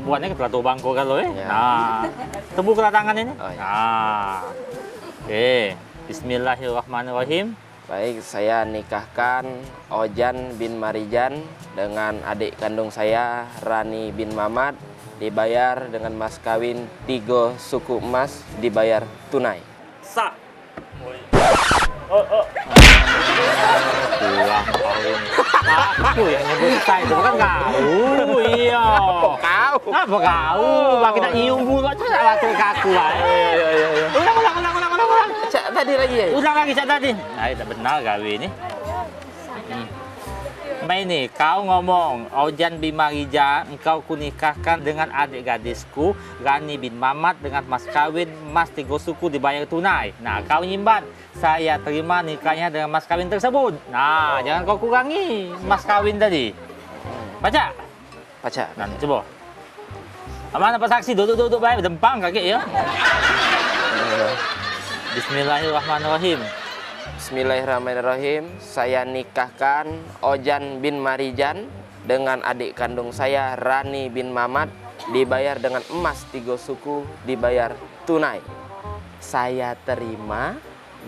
perempuannya ke Plato Bangko kalau ya. Ya. Nah, tepuklah tangan ini. Oh, ya. Nah, oke. Bismillahirrahmanirrahim. Baik, saya nikahkan Ojan bin Marijan dengan adik kandung saya Rani bin Mamat, dibayar dengan mas kawin 3 suku emas, dibayar tunai. Sah. Oh. Pulang kawin. Aku yang nyebut saya itu bukan kau. Iya. Kau? Apa kau? Bagi tak nyium bulu aja salah tuh kaku. Iya. Ulang. Cak tadi lagi ya? Ulang lagi cak tadi. Nah, tidak benar kali ini. Mbak ini, kau ngomong, Ojan bin Marijan, engkau kunikahkan dengan adik gadisku, Rani bin Mamat, dengan mas kawin, mas 3 suku dibayar tunai. Nah, kau nyimban, saya terima nikahnya dengan mas kawin tersebut. Nah, jangan kau kurangi mas kawin tadi. Baca. Nah, coba. Mana Pak Saksi? Duduk baik, dempang kaki ya. Bismillahirrahmanirrahim. Bismillahirrahmanirrahim. Saya nikahkan Ojan bin Marijan dengan adik kandung saya Rani bin Mamat, dibayar dengan emas 3 suku, dibayar tunai. Saya terima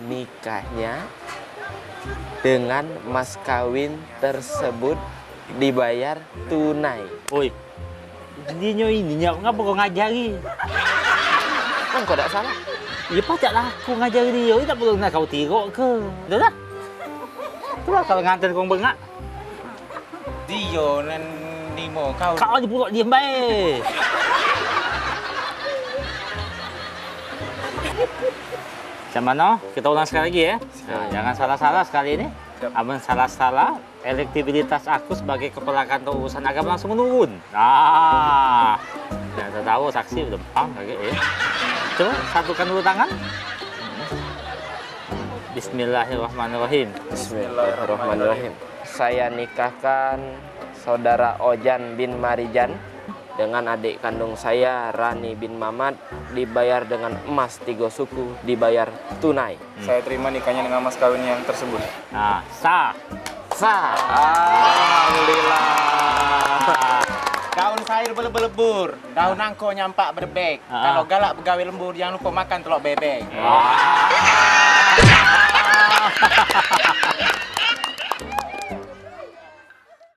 nikahnya dengan mas kawin tersebut, dibayar tunai. Oi, dia ini ngapa kau ngajari? Kan kau tak salah. Ya pajaklah aku ngajari dia, tak perlu nak kau tirok ke? Dah dah. Itulah kalau nganter kau bengak. Dia nan nimo kau. Kau ni pulak diam baik. Macam mana? Kita ulang sekali lagi ya. Nah, jangan salah-salah sekali ini. Abang salah-salah, elektibilitas aku sebagai kepala kantor urusan agama langsung menurun. Nah, yang tahu saksi udah pang kaget ya. Coba satukan dulu tangan. Bismillahirrahmanirrahim. Bismillahirrahmanirrahim. Saya nikahkan saudara Ojan bin Marijan dengan adik kandung saya Rani bin Mamat, dibayar dengan emas 3 suku, dibayar tunai. Saya terima nikahnya dengan mas kawin yang tersebut. Nah, sah. Alhamdulillah. Daun sayur belebur, daun nangko nyampak berbek. Kalau galak pegawai lembur, jangan lupa makan telur bebek.